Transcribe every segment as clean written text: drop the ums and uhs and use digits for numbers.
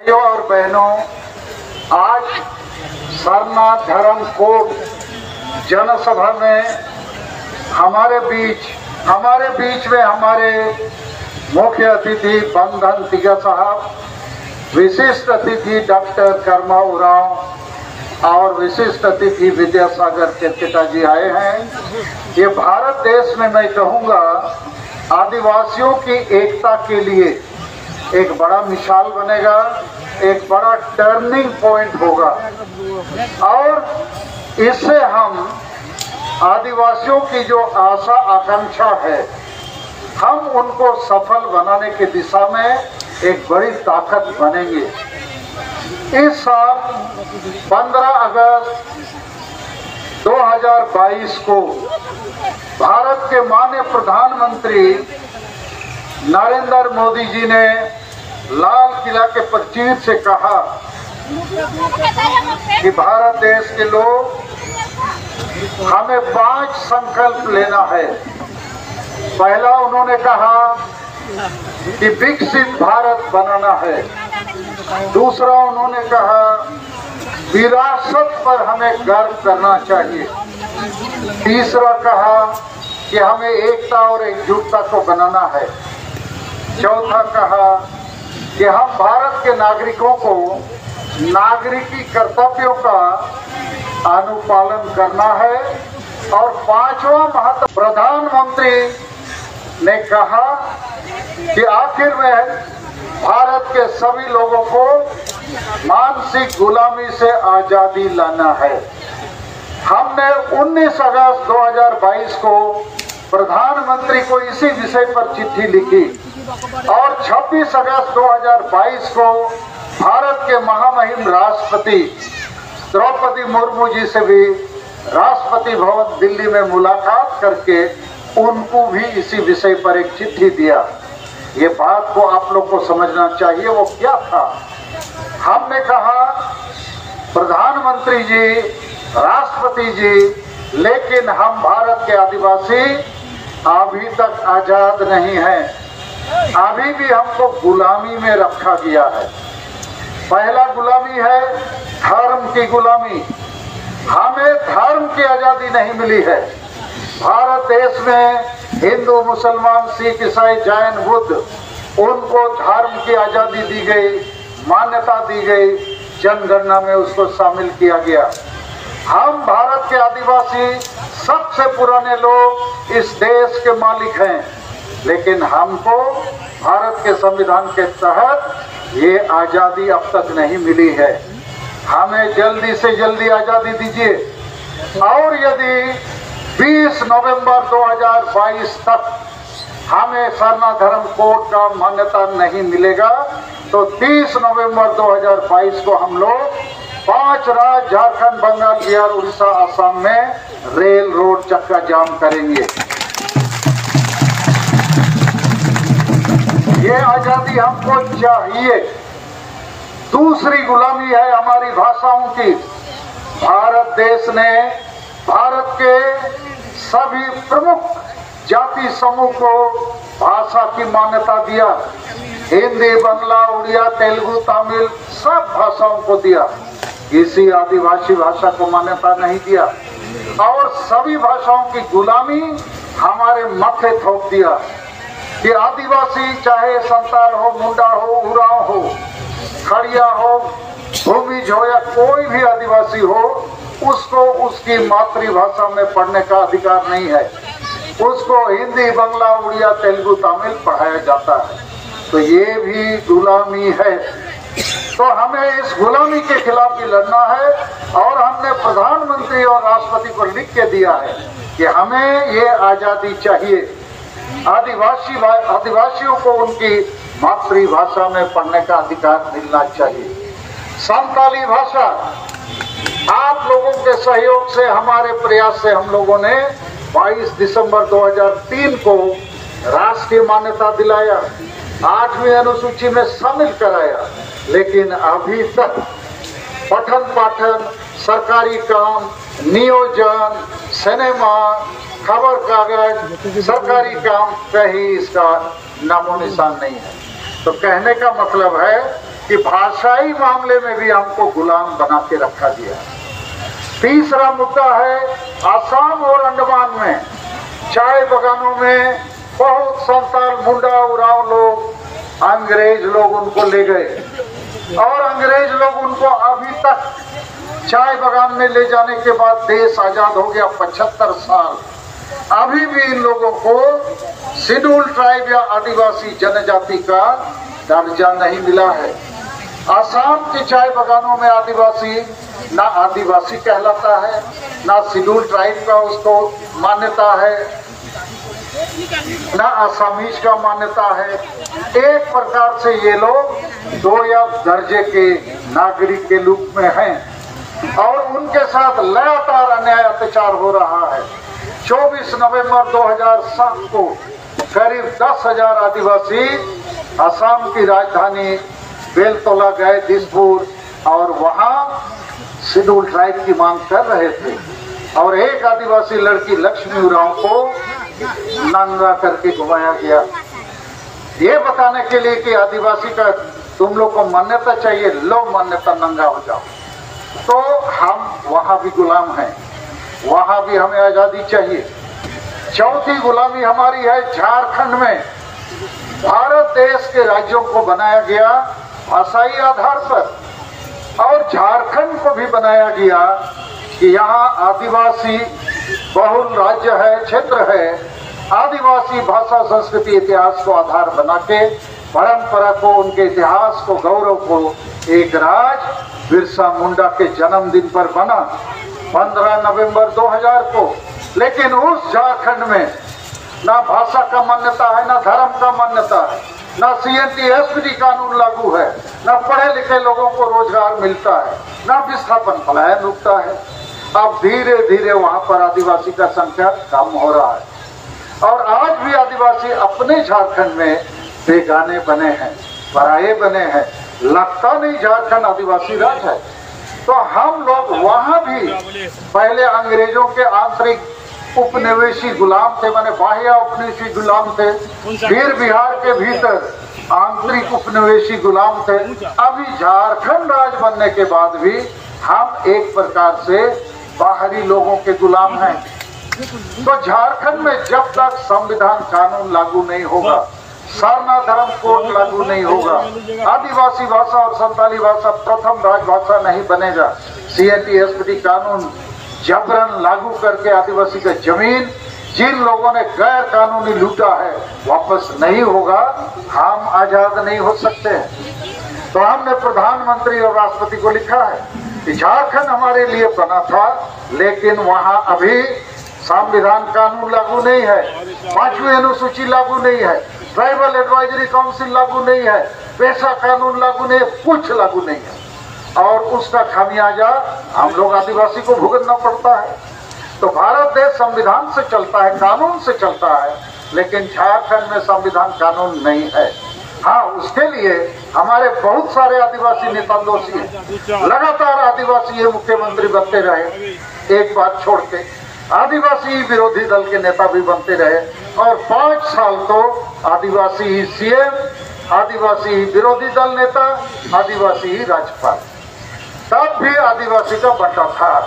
भाइयों और बहनों, आज सरनाथ धर्म कोट जनसभा में हमारे बीच में हमारे मुख्य अतिथि बंधन तिगा साहब, विशिष्ट अतिथि डॉक्टर कर्मा उरांव और विशिष्ट अतिथि विद्यासागर केरकेटा जी आए हैं। ये भारत देश में मैं कहूँगा आदिवासियों की एकता के लिए एक बड़ा मिसाल बनेगा, एक बड़ा टर्निंग पॉइंट होगा और इससे हम आदिवासियों की जो आशा आकांक्षा है, हम उनको सफल बनाने की दिशा में एक बड़ी ताकत बनेंगे। इस साल 15 अगस्त 2022 को भारत के माननीय प्रधानमंत्री नरेंद्र मोदी जी ने लाल किला के प्रचीर से कहा कि भारत देश के लोग, हमें 5 संकल्प लेना है। पहला उन्होंने कहा कि विकसित भारत बनाना है। दूसरा उन्होंने कहा विरासत पर हमें गर्व करना चाहिए। तीसरा कहा कि हमें एकता और एकजुटता को बनाना है। चौथा कहा कि हम भारत के नागरिकों को नागरिकी कर्तव्यों का अनुपालन करना है। और 5वां महत्व, प्रधानमंत्री ने कहा कि आखिर में भारत के सभी लोगों को मानसिक गुलामी से आजादी लाना है। हमने 19 अगस्त 2022 को प्रधानमंत्री को इसी विषय पर चिट्ठी लिखी और 26 अगस्त 2022 को भारत के महामहिम राष्ट्रपति द्रौपदी मुर्मू जी से भी राष्ट्रपति भवन दिल्ली में मुलाकात करके उनको भी इसी विषय पर एक चिट्ठी दिया। ये बात को आप लोग को समझना चाहिए। वो क्या था? हमने कहा प्रधानमंत्री जी, राष्ट्रपति जी, लेकिन हम भारत के आदिवासी अभी तक आजाद नहीं हैं। अभी भी हमको गुलामी में रखा गया है। पहला गुलामी है धर्म की गुलामी। हमें धर्म की आजादी नहीं मिली है। भारत देश में हिंदू, मुसलमान, सिख, ईसाई, जैन, बुद्ध, उनको धर्म की आजादी दी गई, मान्यता दी गई, जनगणना में उसको शामिल किया गया। हम भारत के आदिवासी सबसे पुराने लोग इस देश के मालिक हैं, लेकिन हमको भारत के संविधान के तहत ये आजादी अब तक नहीं मिली है। हमें जल्दी से जल्दी आजादी दीजिए। और यदि 20 नवंबर 2022 तक हमें सरना धर्म कोड का मान्यता नहीं मिलेगा तो 30 नवंबर 2022 को हम लोग 5 राज्य झारखंड, बंगाल, बिहार, उड़ीसा, असम में रेल रोड चक्का जाम करेंगे। ये आजादी हमको चाहिए। दूसरी गुलामी है हमारी भाषाओं की। भारत देश ने भारत के सभी प्रमुख जाति समूह को भाषा की मान्यता दिया। हिंदी, बांग्ला, उड़िया, तेलुगु, तमिल सब भाषाओं को दिया। किसी आदिवासी भाषा को मान्यता नहीं दिया और सभी भाषाओं की गुलामी हमारे माथे थोप दिया कि आदिवासी चाहे संताल हो, मुंडा हो, उरांव हो, खड़िया हो, भूमिज हो या कोई भी आदिवासी हो, उसको उसकी मातृभाषा में पढ़ने का अधिकार नहीं है। उसको हिंदी, बांग्ला, उड़िया, तेलुगु, तमिल पढ़ाया जाता है। तो ये भी गुलामी है। तो हमें इस गुलामी के खिलाफ भी लड़ना है और हमने प्रधानमंत्री और राष्ट्रपति को लिख के दिया है कि हमें ये आजादी चाहिए। आदिवासियों को उनकी मातृभाषा में पढ़ने का अधिकार मिलना चाहिए। संताली भाषा, आप लोगों के सहयोग से, हमारे प्रयास से हम लोगों ने 22 दिसंबर 2003 को राष्ट्रीय मान्यता दिलाया, 8वीं अनुसूची में शामिल कराया। लेकिन अभी तक पठन पाठन, सरकारी काम, नियोजन, सिनेमा, खबर कागज, सरकारी काम कहीं इसका नामो निशान नहीं है। तो कहने का मतलब है कि भाषाई मामले में भी हमको गुलाम बना के रखा गया। तीसरा मुद्दा है आसाम और अंडमान में चाय बगानों में बहुत संताल मुंडा उराव लोग, अंग्रेज लोग उनको ले गए और अंग्रेज लोग उनको अभी तक चाय बगान में ले जाने के बाद देश आजाद हो गया 75 साल, अभी भी इन लोगों को शेड्यूल ट्राइब या आदिवासी जनजाति का दर्जा नहीं मिला है। आसाम के चाय बगानों में आदिवासी ना आदिवासी कहलाता है, ना शेड्यूल ट्राइब का उसको मान्यता है, ना आसामीज का मान्यता है। एक प्रकार से ये लोग 2 दर्जे के नागरिक के रूप में हैं और उनके साथ लगातार अन्याय अत्याचार हो रहा है। 24 नवंबर 2007 को करीब 10,000 आदिवासी असम की राजधानी बेलतोला गए दिसपुर और वहां शेड्यूल ट्राइब की मांग कर रहे थे और एक आदिवासी लड़की लक्ष्मी उरांव को नंगा करके घुमाया गया, ये बताने के लिए कि आदिवासी का तुम लोग को मान्यता चाहिए, लो मान्यता, नंगा हो जाओ। तो हम वहां भी गुलाम हैं, वहां भी हमें आजादी चाहिए। चौथी गुलामी हमारी है झारखंड में। भारत देश के राज्यों को बनाया गया भाषाई आधार पर और झारखंड को भी बनाया गया कि यहाँ आदिवासी बहुल राज्य है, क्षेत्र है। आदिवासी भाषा, संस्कृति, इतिहास को आधार बना के परंपरा को, उनके इतिहास को, गौरव को एक राज बिरसा मुंडा के जन्मदिन पर बना 15 नवंबर 2000 को। लेकिन उस झारखंड में ना भाषा का मान्यता है, ना धर्म का मान्यता है, ना CNT-SPD कानून लागू है, ना पढ़े लिखे लोगों को रोजगार मिलता है, ना विस्थापन पलायन रुकता है। अब धीरे धीरे वहां पर आदिवासी का संख्या कम हो रहा है और आज भी आदिवासी अपने झारखंड में बेगाने बने हैं, पराये बने हैं। लगता नहीं झारखंड आदिवासी राज है। तो हम लोग वहां भी पहले अंग्रेजों के आंतरिक उपनिवेशी गुलाम थे, माने बाह्य उपनिवेशी गुलाम थे, फिर बिहार के भीतर आंतरिक उपनिवेशी गुलाम थे। अभी झारखंड राज बनने के बाद भी हम एक प्रकार से बाहरी लोगों के गुलाम हैं। तो झारखंड में जब तक संविधान कानून लागू नहीं होगा, सरना धर्म कोड लागू नहीं होगा, आदिवासी भाषा और संताली भाषा प्रथम राजभाषा नहीं बनेगा, CNT-SPD कानून जबरन लागू करके आदिवासी का जमीन जिन लोगों ने गैर कानूनी लूटा है वापस नहीं होगा, हम आजाद नहीं हो सकते हैं। तो हमने प्रधानमंत्री और राष्ट्रपति को लिखा है कि झारखंड हमारे लिए बना था, लेकिन वहां अभी संविधान कानून लागू नहीं है, 5वीं अनुसूची लागू नहीं है, ट्राइबल एडवाइजरी काउंसिल लागू नहीं है, पेशा कानून लागू नहीं है, कुछ लागू नहीं है और उसका खामियाजा हम लोग आदिवासी को भुगतना पड़ता है। तो भारत देश संविधान से चलता है, कानून से चलता है, लेकिन झारखंड में संविधान कानून नहीं है। हाँ, उसके लिए हमारे बहुत सारे आदिवासी नेता दोषी हैं। लगातार आदिवासी ये मुख्यमंत्री बनते रहे, एक बात छोड़ के आदिवासी विरोधी दल के नेता भी बनते रहे और 5 साल तो आदिवासी ही CM, आदिवासी ही विरोधी दल नेता, आदिवासी ही राज्यपाल। तब भी आदिवासी का बंटा था।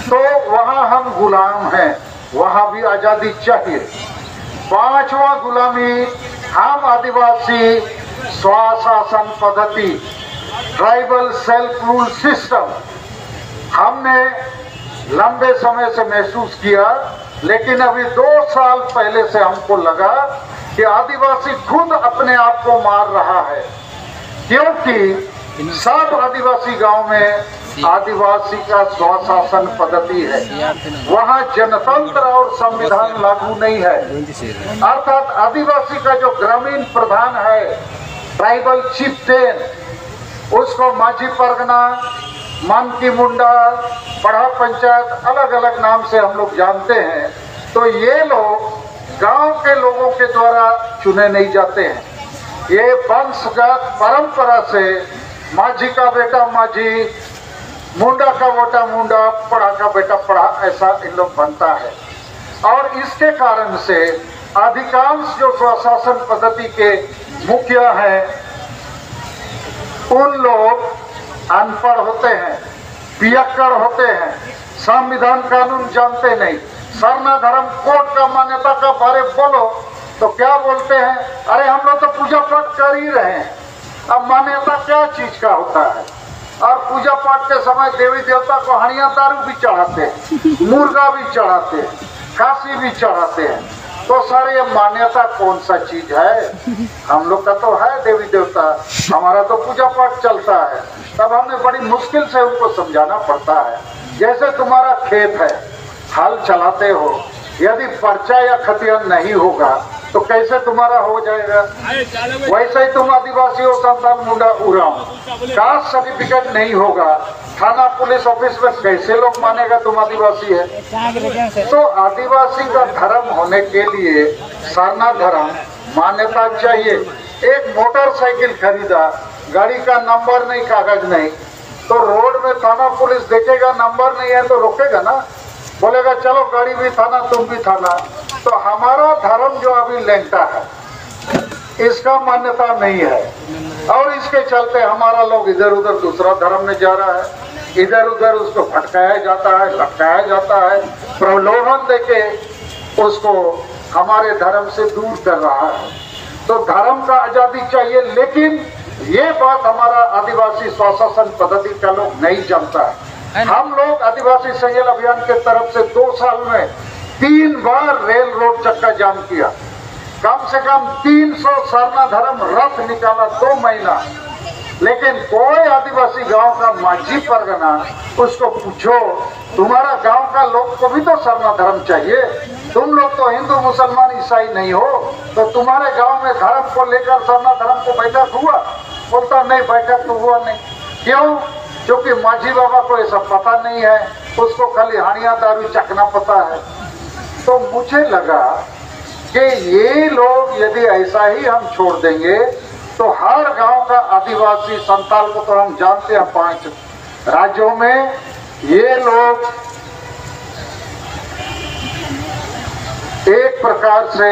तो वहां हम गुलाम हैं, वहां भी आजादी चाहिए। 5वां गुलामी, हम आदिवासी स्वशासन पद्धति, ट्राइबल सेल्फ रूल सिस्टम हमने लंबे समय से महसूस किया, लेकिन अभी 2 साल पहले से हमको लगा कि आदिवासी खुद अपने आप को मार रहा है, क्योंकि सब आदिवासी गांव में आदिवासी का स्वशासन पद्धति है, वहां जनतंत्र और संविधान लागू नहीं है। अर्थात आदिवासी का जो ग्रामीण प्रधान है, ट्राइबल चिफ्टेन, उसको माझी परगना, मन की मुंडा, पढ़ा पंचायत, अलग अलग नाम से हम लोग जानते हैं। तो ये लोग गांव के लोगों के द्वारा चुने नहीं जाते हैं, ये वंशगत परंपरा से माझी का बेटा माझी, मुंडा का बेटा मुंडा, पढ़ा का बेटा पढ़ा, ऐसा इन लोग बनता है। और इसके कारण से अधिकांश जो स्वशासन पद्धति के मुखिया हैं, उन लोग अनपढ़ होते हैं, पियक्कड़ होते हैं, संविधान कानून जानते नहीं। सरना धर्म कोर्ट का मान्यता का बारे बोलो तो क्या बोलते हैं, अरे हम लोग तो पूजा पाठ कर ही रहे हैं, अब मान्यता क्या चीज का होता है। और पूजा पाठ के समय देवी देवता को हणिया दारू भी चढ़ाते हैं, मुर्गा भी चढ़ाते हैं, खांसी भी चढ़ाते हैं। तो सर ये मान्यता कौन सा चीज है? हम लोग का तो है देवी देवता, हमारा तो पूजा पाठ चलता है। तब हमें बड़ी मुश्किल से उनको समझाना पड़ता है। जैसे तुम्हारा खेत है, हल चलाते हो, यदि पर्चा या खतियान नहीं होगा तो कैसे तुम्हारा हो जाएगा? वैसे ही तुम आदिवासी हो, संताल मुंडा उराव, कास्ट सर्टिफिकेट नहीं होगा, थाना पुलिस ऑफिस में कैसे लोग मानेगा तुम आदिवासी है? तो आदिवासी का धर्म होने के लिए सरना धर्म मान्यता चाहिए। एक मोटरसाइकिल खरीदा, गाड़ी का नंबर नहीं, कागज नहीं, तो रोड में थाना पुलिस देखेगा नंबर नहीं है तो रोकेगा ना, बोलेगा चलो गाड़ी भी थाना तुम भी थाना। तो हमारा धर्म जो अभी लेंटा है इसका मान्यता नहीं है, और इसके चलते हमारा लोग इधर उधर दूसरा धर्म में जा रहा है, इधर उधर उसको भटकाया जाता है, लटकाया जाता है, प्रलोभन देके उसको हमारे धर्म से दूर कर रहा है। तो धर्म का आजादी चाहिए, लेकिन ये बात हमारा आदिवासी स्वशासन पद्धति का लोग नहीं जानता है। हम लोग आदिवासी संगठन अभियान के तरफ से 2 साल में 3 बार रेल रोड चक्का जाम किया, कम से कम 300 सरना धर्म रथ निकाला 2 महीना। लेकिन कोई आदिवासी गांव का माझी परगना उसको पूछो, तुम्हारा गांव का लोग को भी तो सरना धर्म चाहिए, तुम लोग तो हिंदू मुसलमान ईसाई नहीं हो, तो तुम्हारे गांव में धर्म को लेकर सरना धर्म को बैठक हुआ? बोलता नहीं, बैठक तो हुआ नहीं। क्यों? क्योंकि माझी बाबा को ये सब पता नहीं है, उसको खाली हणिया दारू चखना पता है। तो मुझे लगा कि ये लोग यदि ऐसा ही हम छोड़ देंगे तो हर गांव का आदिवासी संताल को तो हम जानते हैं 5 राज्यों में ये लोग एक प्रकार से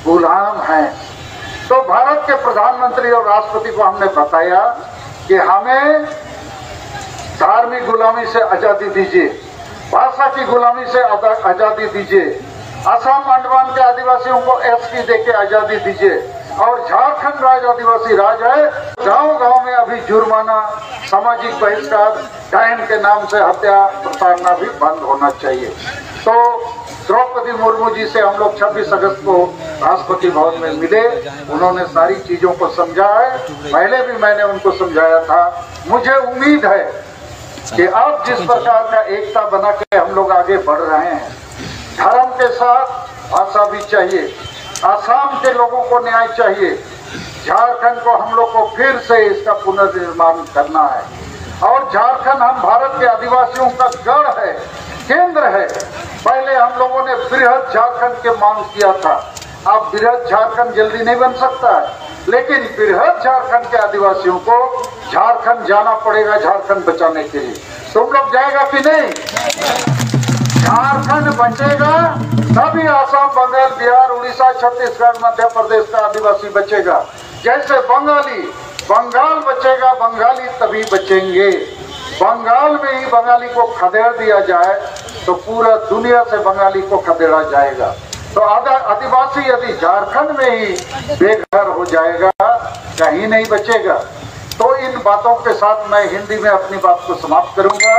गुलाम हैं। तो भारत के प्रधानमंत्री और राष्ट्रपति को हमने बताया कि हमें धार्मिक गुलामी से आजादी दीजिए, भाषा की गुलामी से आजादी दीजिए, असम अंडमान के आदिवासियों को एसटी देके आजादी दीजिए, और झारखंड राज्य आदिवासी राज है, गांव-गांव में अभी जुर्माना, सामाजिक बहिष्कार, डायन के नाम से हत्या प्रताड़ना भी बंद होना चाहिए। तो द्रौपदी मुर्मू जी से हम लोग 26 अगस्त को राष्ट्रपति भवन में मिले, उन्होंने सारी चीजों को समझा है, पहले भी मैंने उनको समझाया था। मुझे उम्मीद है कि अब जिस प्रकार का एकता बना के हम लोग आगे बढ़ रहे हैं, धर्म के साथ भाषा भी चाहिए, असम के लोगों को न्याय चाहिए, झारखंड को हम लोग को फिर से इसका पुनर्निर्माण करना है, और झारखंड हम भारत के आदिवासियों का गढ़ है, केंद्र है। पहले हम लोगों ने बृहद झारखंड के मांग किया था, अब बृहद झारखंड जल्दी नहीं बन सकता है, लेकिन बृहद झारखंड के आदिवासियों को झारखंड जाना पड़ेगा झारखंड बचाने के लिए। तुम लोग जाएगा कि नहीं? झारखंड बचेगा तभी असम, बंगाल, बिहार, उड़ीसा, छत्तीसगढ़, मध्य प्रदेश का आदिवासी बचेगा। जैसे बंगाली बंगाल बचेगा, बंगाली तभी बचेंगे। बंगाल में ही बंगाली को खदेड़ दिया जाए तो पूरा दुनिया से बंगाली को खदेड़ा जाएगा। तो आदिवासी यदि झारखंड में ही बेघर हो जाएगा, कहीं नहीं बचेगा। तो इन बातों के साथ मैं हिंदी में अपनी बात को समाप्त करूंगा।